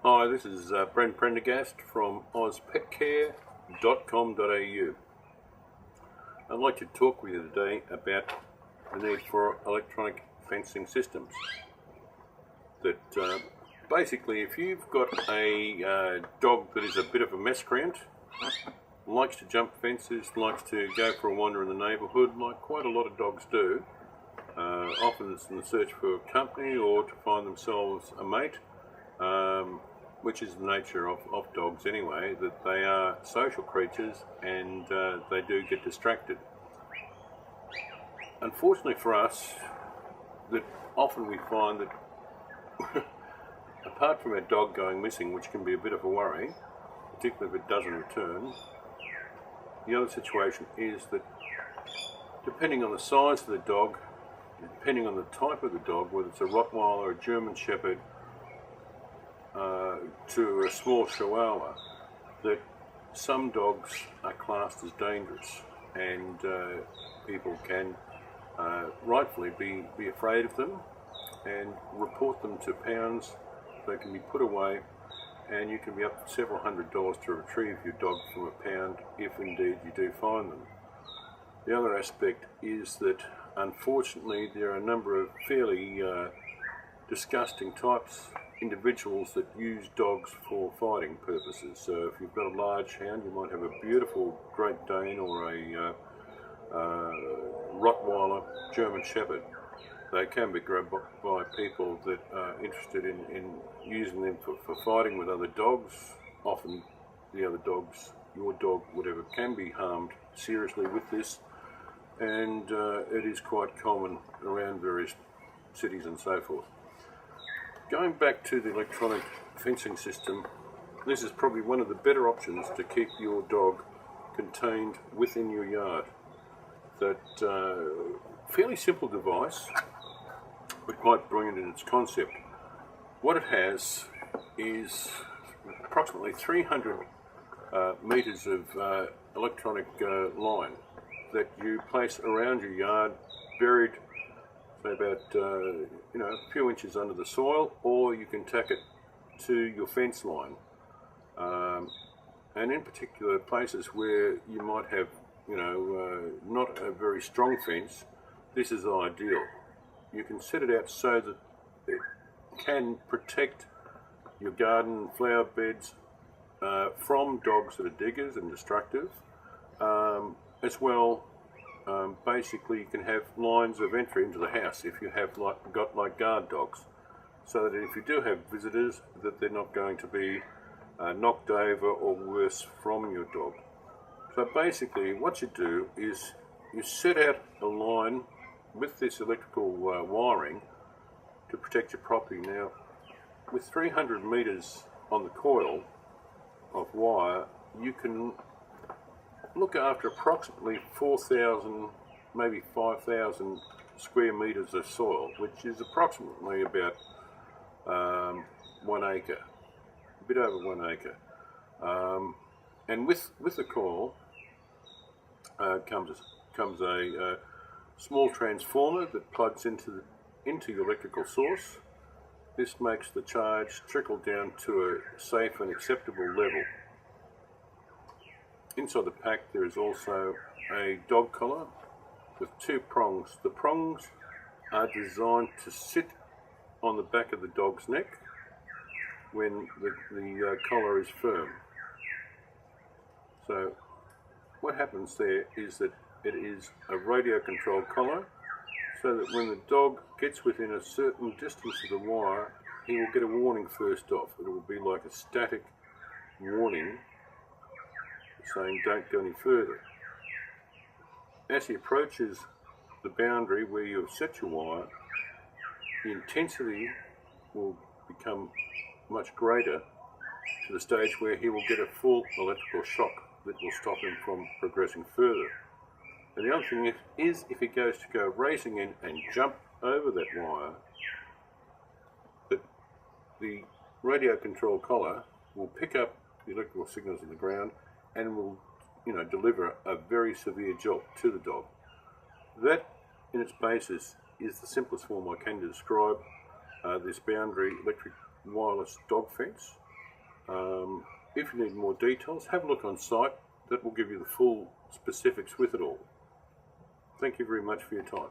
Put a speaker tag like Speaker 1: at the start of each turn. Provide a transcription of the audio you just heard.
Speaker 1: Hi, this is Brent Prendergast from ozpetcare.com.au. I'd like to talk with you today about the need for electronic fencing systems. That basically, if you've got a dog that is a bit of a miscreant, likes to jump fences, likes to go for a wander in the neighbourhood, like quite a lot of dogs do, often it's in the search for a company or to find themselves a mate, which is the nature of dogs anyway, that they are social creatures and they do get distracted. Unfortunately for us, that often we find that apart from our dog going missing, which can be a bit of a worry, particularly if it doesn't return, the other situation is that depending on the size of the dog, depending on the type of the dog, whether it's a Rottweiler, a German Shepherd, to a small Chihuahua, that some dogs are classed as dangerous, and people can rightfully be afraid of them and report them to pounds. They can be put away, and you can be up to several $100s to retrieve your dog from a pound if indeed you do find them. The other aspect is that unfortunately there are a number of fairly disgusting types, individuals that use dogs for fighting purposes. So if you've got a large hound, you might have a beautiful Great Dane or a Rottweiler German Shepherd. They can be grabbed by people that are interested in using them for fighting with other dogs. Often the other dogs, your dog, whatever, can be harmed seriously with this, and it is quite common around various cities and so forth. Going back to the electronic fencing system, this is probably one of the better options to keep your dog contained within your yard. That fairly simple device, but quite brilliant in its concept. What it has is approximately 300 meters of electronic line that you place around your yard, buried about a few inches under the soil, or you can tack it to your fence line. And in particular places where you might have not a very strong fence, this is ideal. You can set it out so that it can protect your garden and flower beds from dogs that are diggers and destructive. As well, basically you can have lines of entry into the house if you have got guard dogs, so that if you do have visitors, that they're not going to be knocked over or worse from your dog. So basically what you do is you set out a line with this electrical wiring to protect your property. Now, with 300 meters on the coil of wire, you can look after approximately 4,000, maybe 5,000 square meters of soil, which is approximately about 1 acre, a bit over 1 acre. And with the coil comes a small transformer that plugs into your electrical source. This makes the charge trickle down to a safe and acceptable level. Inside the pack there is also a dog collar with 2 prongs. The prongs are designed to sit on the back of the dog's neck when the collar is firm. So what happens there is that it is a radio controlled collar, so that when the dog gets within a certain distance of the wire, he will get a warning first off. It will be like a static warning saying don't go any further. As he approaches the boundary where you have set your wire, the intensity will become much greater to the stage where he will get a full electrical shock that will stop him from progressing further. And the other thing is if he goes to go racing in and jump over that wire, that the radio control collar will pick up the electrical signals on the ground and will deliver a very severe jolt to the dog. That in its basis is the simplest form I can describe this boundary electric wireless dog fence. If you need more details, have a look on site. That will give you the full specifics with it all. Thank you very much for your time.